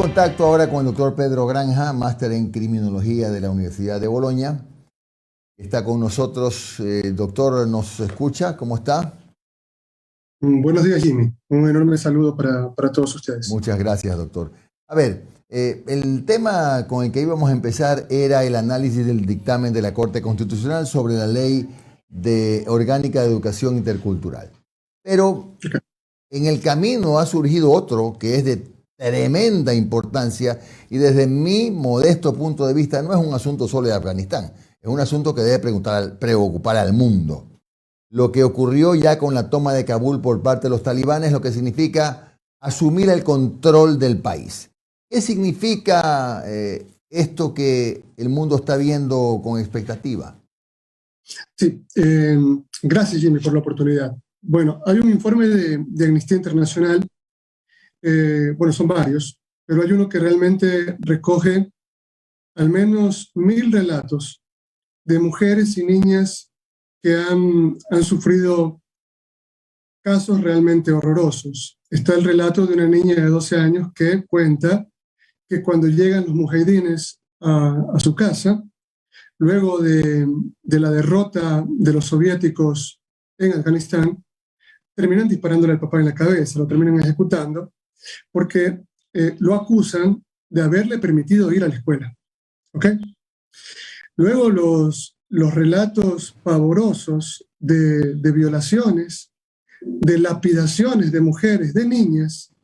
contacto ahora con el doctor Pedro Granja, máster en criminología de la Universidad de Bolonia. Está con nosotros. Doctor, ¿nos escucha? ¿Cómo está? Buenos días, Jimmy. Un enorme saludo para todos ustedes. Muchas gracias, doctor. A ver, el tema con el que íbamos a empezar era el análisis del dictamen de la Corte Constitucional sobre la Ley Orgánica de Educación Intercultural. Pero en el camino ha surgido otro que es de tremenda importancia y desde mi modesto punto de vista no es un asunto solo de Afganistán, es un asunto que debe preocupar al mundo. Lo que ocurrió ya con la toma de Kabul por parte de los talibanes, lo que significa asumir el control del país. ¿Qué significa esto que el mundo está viendo con expectativa? Sí, gracias, Jimmy, por la oportunidad. Bueno, hay un informe de Amnistía Internacional, bueno, son varios, pero hay uno que realmente recoge al menos 1000 relatos de mujeres y niñas que han sufrido casos realmente horrorosos. Está el relato de una niña de 12 años que cuenta que cuando llegan los mujahidines a su casa, luego de la derrota de los soviéticos en Afganistán, terminan disparándole al papá en la cabeza, lo terminan ejecutando, porque lo acusan de haberle permitido ir a la escuela. ¿Ok? Luego los relatos pavorosos de violaciones, de lapidaciones de mujeres, de niñas,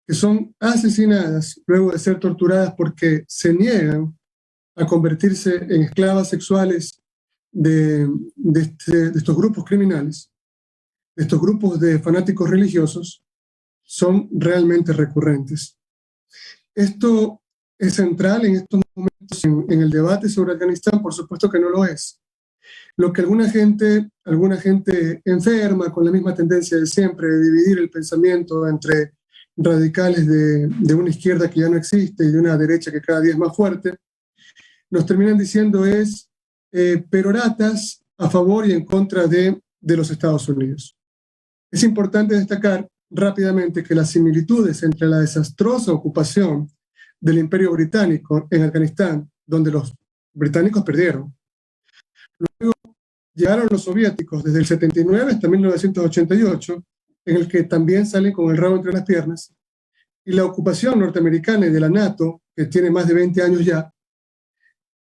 que son asesinadas luego de ser torturadas porque se niegan a convertirse en esclavas sexuales de estos grupos criminales, de estos grupos de fanáticos religiosos, son realmente recurrentes. Esto es central en estos momentos en el debate sobre Afganistán. Por supuesto que no lo es. Lo que alguna gente enferma con la misma tendencia de siempre de dividir el pensamiento entre radicales de una izquierda que ya no existe y de una derecha que cada día es más fuerte, nos terminan diciendo es peroratas a favor y en contra de los Estados Unidos. Es importante destacar rápidamente que las similitudes entre la desastrosa ocupación del Imperio Británico en Afganistán, donde los británicos perdieron, luego llegaron los soviéticos desde el 79 hasta 1988, en el que también salen con el rabo entre las piernas, y la ocupación norteamericana y de la NATO, que tiene más de 20 años ya,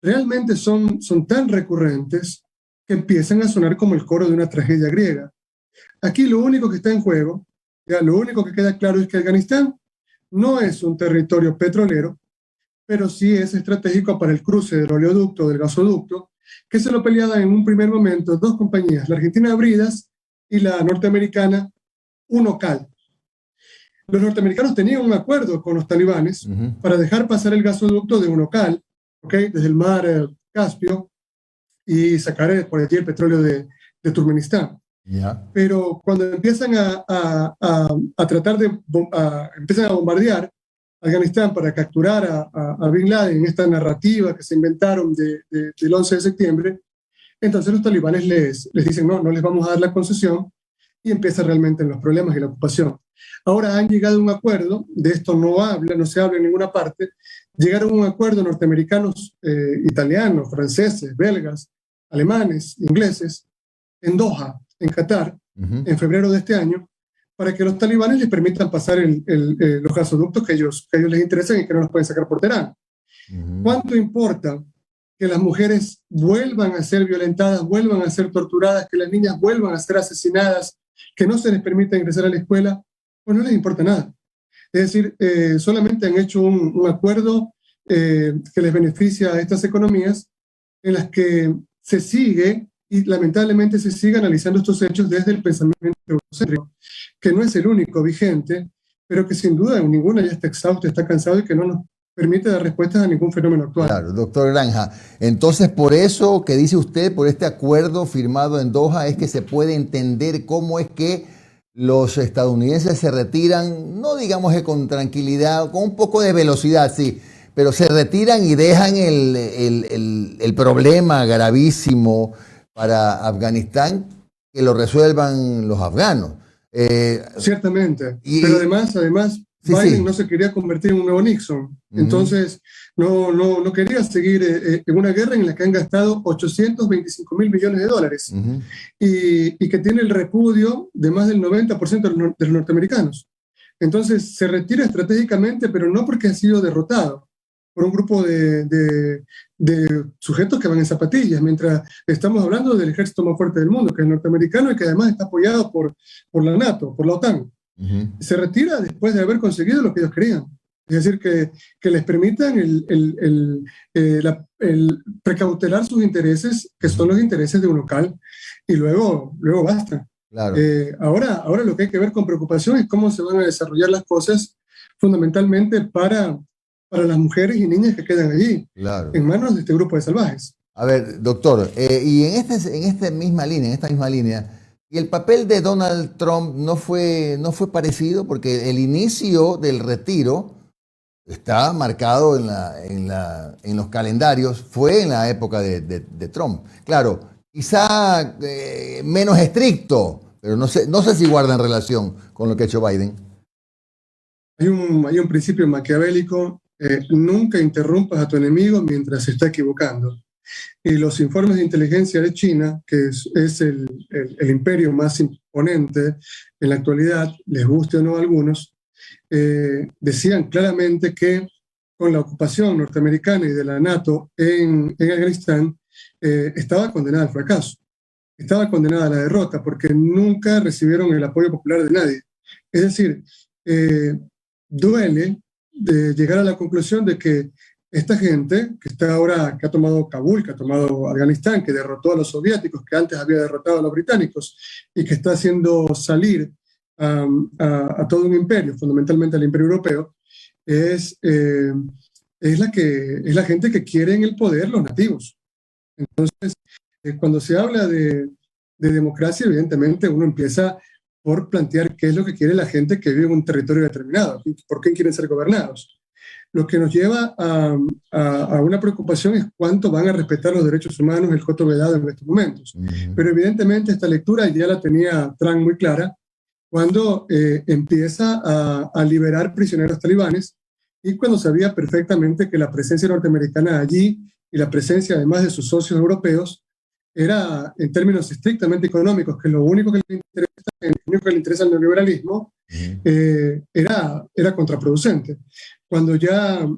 realmente son tan recurrentes que empiezan a sonar como el coro de una tragedia griega. Aquí lo único que está en juego, ya lo único que queda claro es que Afganistán no es un territorio petrolero, pero sí es estratégico para el cruce del oleoducto, del gasoducto, que se lo peleaban en un primer momento dos compañías, la argentina Bridas y la norteamericana Unocal. Los norteamericanos tenían un acuerdo con los talibanes para dejar pasar el gasoducto de Unocal, ¿okay?, desde el mar Caspio, y sacar por allí el petróleo de Turkmenistán. Yeah. Pero cuando empiezan empiezan a bombardear Afganistán para capturar a Bin Laden en esta narrativa que se inventaron del 11 de septiembre, entonces los talibanes les dicen no les vamos a dar la concesión y empiezan realmente los problemas y la ocupación. Ahora han llegado a un acuerdo, de esto no se habla en ninguna parte, llegaron a un acuerdo norteamericanos, italianos, franceses, belgas, alemanes, ingleses, en Doha, en Qatar, en febrero de este año, para que los talibanes les permitan pasar los gasoductos que a ellos les interesan y que no los pueden sacar por Teherán. ¿Cuánto importa que las mujeres vuelvan a ser violentadas, vuelvan a ser torturadas, que las niñas vuelvan a ser asesinadas, que no se les permita ingresar a la escuela? Pues no les importa nada. Es decir, solamente han hecho un acuerdo que les beneficia a estas economías, en las que se sigue y lamentablemente se sigue analizando estos hechos desde el pensamiento eurocéntrico, que no es el único vigente, pero que sin duda ninguna ya está exhausto, está cansado y que no nos permite dar respuestas a ningún fenómeno actual. Claro, doctor Granja. Entonces, por eso que dice usted, por este acuerdo firmado en Doha, es que se puede entender cómo es que los estadounidenses se retiran, no digamos que con tranquilidad, con un poco de velocidad, sí, pero se retiran y dejan el problema gravísimo para Afganistán, que lo resuelvan los afganos. Ciertamente, pero además Sí, Biden sí. no se quería convertir en un nuevo Nixon. Ujú. Entonces, no quería seguir en una guerra en la que han gastado 825.000 millones de dólares Ujú. y que tiene el repudio de más del 90% de los norteamericanos. Entonces, se retira estratégicamente, pero no porque ha sido derrotado por un grupo de sujetos que van en zapatillas, mientras estamos hablando del ejército más fuerte del mundo, que es el norteamericano y que además está apoyado por la NATO, por la OTAN. Ujú. Se retira después de haber conseguido lo que ellos querían. Es decir, que les permitan el precautelar sus intereses, que son los intereses de un local, y luego basta. Claro. Ahora lo que hay que ver con preocupación es cómo se van a desarrollar las cosas fundamentalmente para las mujeres y niñas que quedan allí, Claro. en manos de este grupo de salvajes. A ver, doctor, y en esta misma línea, ¿y el papel de Donald Trump no fue parecido? Porque el inicio del retiro está marcado en los calendarios, fue en la época de Trump. Claro, quizá menos estricto, pero no sé si guardan relación con lo que ha hecho Biden. Hay un principio maquiavélico, nunca interrumpas a tu enemigo mientras se está equivocando. Y los informes de inteligencia de China, que es el imperio más imponente en la actualidad, les guste o no a algunos, decían claramente que con la ocupación norteamericana y de la NATO en Afganistán, estaba condenada al fracaso, estaba condenada a la derrota, porque nunca recibieron el apoyo popular de nadie. Es decir, duele de llegar a la conclusión de que esta gente que está ahora, que ha tomado Kabul, que ha tomado Afganistán, que derrotó a los soviéticos, que antes había derrotado a los británicos y que está haciendo salir a todo un imperio, fundamentalmente al imperio europeo, es la gente que quiere en el poder los nativos. Entonces, cuando se habla de democracia, evidentemente uno empieza por plantear qué es lo que quiere la gente que vive en un territorio determinado, por qué quieren ser gobernados. Lo que nos lleva a una preocupación es cuánto van a respetar los derechos humanos el coto vedado en estos momentos. Pero evidentemente esta lectura ya la tenía Trump muy clara cuando empieza a liberar prisioneros talibanes y cuando sabía perfectamente que la presencia norteamericana allí y la presencia además de sus socios europeos era, en términos estrictamente económicos, que lo único que le interesa al neoliberalismo, era contraproducente. Cuando ya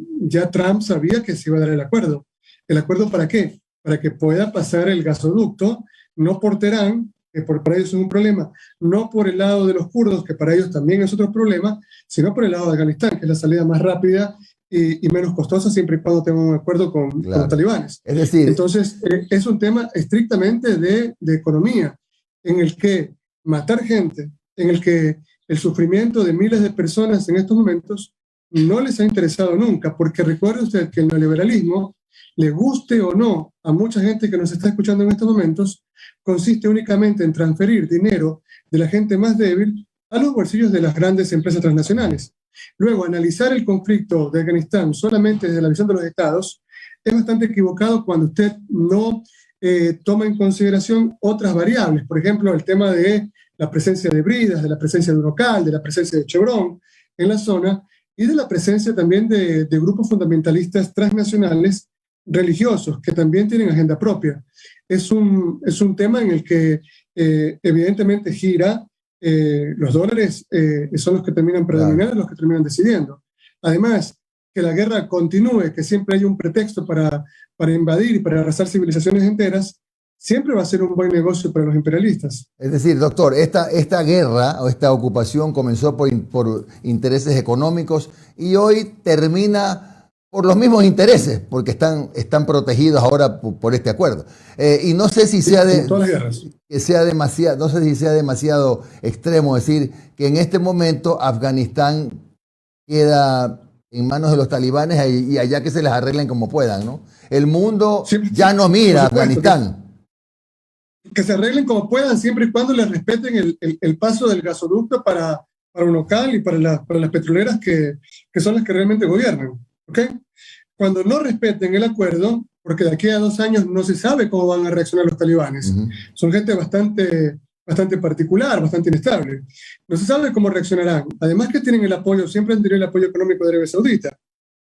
Trump sabía que se iba a dar el acuerdo. ¿El acuerdo para qué? Para que pueda pasar el gasoducto, no por Teherán, que para ellos es un problema, no por el lado de los kurdos, que para ellos también es otro problema, sino por el lado de Afganistán, que es la salida más rápida y menos costosa, siempre y cuando tengan un acuerdo con los talibanes. Es decir, entonces, es un tema estrictamente de economía, en el que matar gente, en el que el sufrimiento de miles de personas en estos momentos no les ha interesado nunca, porque recuerde usted que el neoliberalismo, le guste o no a mucha gente que nos está escuchando en estos momentos, consiste únicamente en transferir dinero de la gente más débil a los bolsillos de las grandes empresas transnacionales. Luego, analizar el conflicto de Afganistán solamente desde la visión de los estados es bastante equivocado cuando usted no toma en consideración otras variables. Por ejemplo, el tema de la presencia de bridas, de la presencia de Unocal, de la presencia de Chevron en la zona y de la presencia también de grupos fundamentalistas transnacionales religiosos que también tienen agenda propia. Es un tema en el que evidentemente gira. Los dólares son los que terminan predominando, los que terminan decidiendo. Además, que la guerra continúe, que siempre hay un pretexto para invadir y para arrasar civilizaciones enteras, siempre va a ser un buen negocio para los imperialistas. Es decir, doctor, esta guerra o esta ocupación comenzó por intereses económicos y hoy termina por los mismos intereses, porque están protegidos ahora por este acuerdo. Y no sé si sea demasiado, no sé si sea demasiado extremo decir que en este momento Afganistán queda en manos de los talibanes y allá que se les arreglen como puedan, ¿no? El mundo ya no mira a Afganistán. Que se arreglen como puedan, siempre y cuando les respeten el paso del gasoducto para Unocal y para las petroleras que son las que realmente gobiernan. ¿Okay? Cuando no respeten el acuerdo, porque de aquí a 2 años no se sabe cómo van a reaccionar los talibanes. Son gente bastante bastante particular, bastante inestable. No se sabe cómo reaccionarán. Además que tienen el apoyo, siempre han tenido el apoyo económico de Arabia Saudita.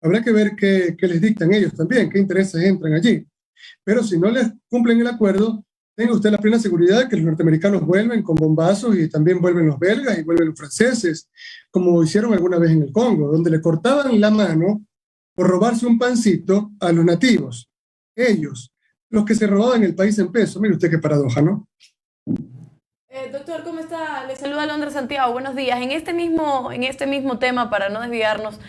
Habrá que ver qué les dictan ellos también, qué intereses entran allí. Pero si no les cumplen el acuerdo, tenga usted la plena seguridad de que los norteamericanos vuelven con bombazos y también vuelven los belgas y vuelven los franceses, como hicieron alguna vez en el Congo, donde le cortaban la mano por robarse un pancito a los nativos. Ellos, los que se robaban el país en peso. Mire usted qué paradoja, ¿no? Doctor, ¿cómo está? Le saluda Londra Santiago. Buenos días. En este mismo tema, para no desviarnos,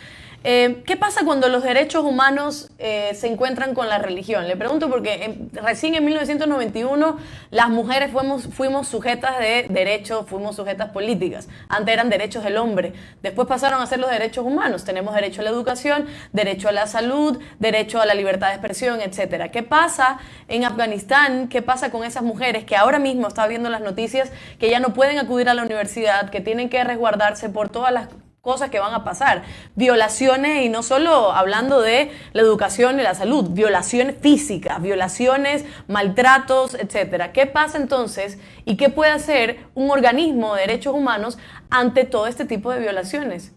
¿qué pasa cuando los derechos humanos se encuentran con la religión? Le pregunto porque recién en 1991 las mujeres fuimos sujetas de derechos, fuimos sujetas políticas. Antes eran derechos del hombre. Después pasaron a ser los derechos humanos. Tenemos derecho a la educación, derecho a la salud, derecho a la libertad de expresión, etcétera. ¿Qué pasa en Afganistán? ¿Qué pasa con esas mujeres que ahora mismo está viendo las noticias que ya no pueden acudir a la universidad, que tienen que resguardarse por todas las cosas que van a pasar, violaciones, y no solo hablando de la educación y la salud, violaciones físicas, violaciones, maltratos, etcétera? ¿Qué pasa entonces y qué puede hacer un organismo de derechos humanos ante todo este tipo de violaciones?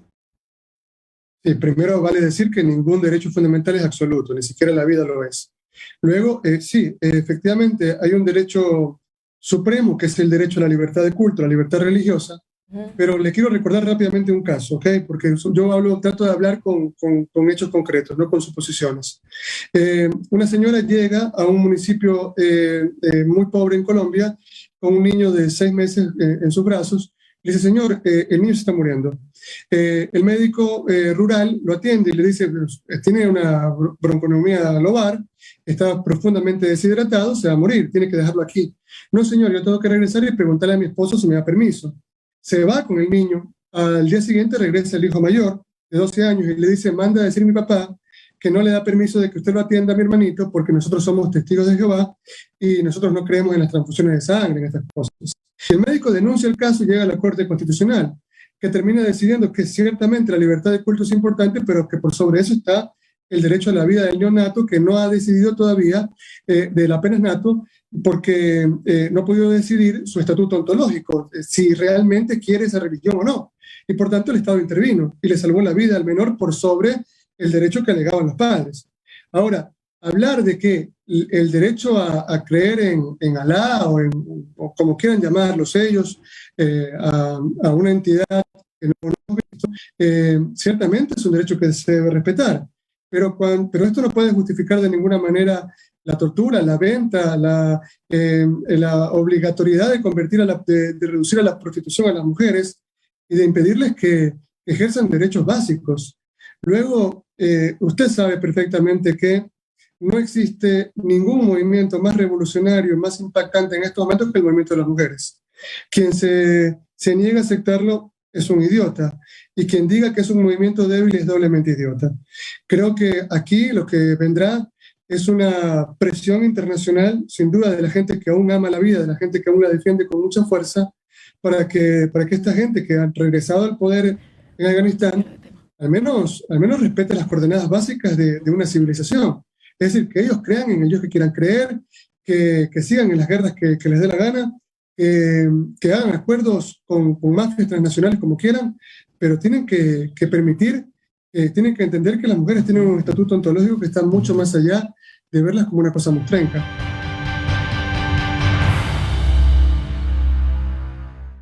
Sí, primero vale decir que ningún derecho fundamental es absoluto, ni siquiera la vida lo es. Luego, sí, efectivamente hay un derecho supremo que es el derecho a la libertad de culto, a la libertad religiosa. Pero le quiero recordar rápidamente un caso, ¿ok? Porque yo trato de hablar con hechos concretos, no con suposiciones. Una señora llega a un municipio muy pobre en Colombia con un niño de 6 meses en sus brazos. Le dice, señor, el niño se está muriendo. El médico rural lo atiende y le dice, tiene una bronconeumonía lobar, está profundamente deshidratado, se va a morir, tiene que dejarlo aquí. No, señor, yo tengo que regresar y preguntarle a mi esposo si me da permiso. Se va con el niño, al día siguiente regresa el hijo mayor de 12 años y le dice, manda a decir a mi papá que no le da permiso de que usted lo atienda a mi hermanito porque nosotros somos testigos de Jehová y nosotros no creemos en las transfusiones de sangre, en estas cosas. El médico denuncia el caso y llega a la Corte Constitucional, que termina decidiendo que ciertamente la libertad de culto es importante, pero que por sobre eso está el derecho a la vida del neonato, que no ha decidido todavía, del apenas nato, porque no ha podido decidir su estatuto ontológico, si realmente quiere esa religión o no. Y por tanto el Estado intervino y le salvó la vida al menor por sobre el derecho que alegaban los padres. Ahora, hablar de que el derecho a creer en Alá o como quieran llamarlos ellos, a una entidad que no conozco, ciertamente es un derecho que se debe respetar. Pero esto no puede justificar de ninguna manera la tortura, la venta, la obligatoriedad de de reducir a la prostitución a las mujeres y de impedirles que ejerzan derechos básicos. Luego, usted sabe perfectamente que no existe ningún movimiento más revolucionario, más impactante en estos momentos que el movimiento de las mujeres. Quien se niega a aceptarlo es un idiota, y quien diga que es un movimiento débil es doblemente idiota. Creo que aquí lo que vendrá es una presión internacional, sin duda, de la gente que aún ama la vida, de la gente que aún la defiende con mucha fuerza, para que esta gente que ha regresado al poder en Afganistán al menos respete las coordenadas básicas de una civilización. Es decir, que ellos crean en ellos que quieran creer, que sigan en las guerras que les dé la gana, que hagan acuerdos con mafias transnacionales como quieran, pero tienen que permitir, tienen que entender que las mujeres tienen un estatuto ontológico que está mucho más allá de verlas como una cosa mostrenca.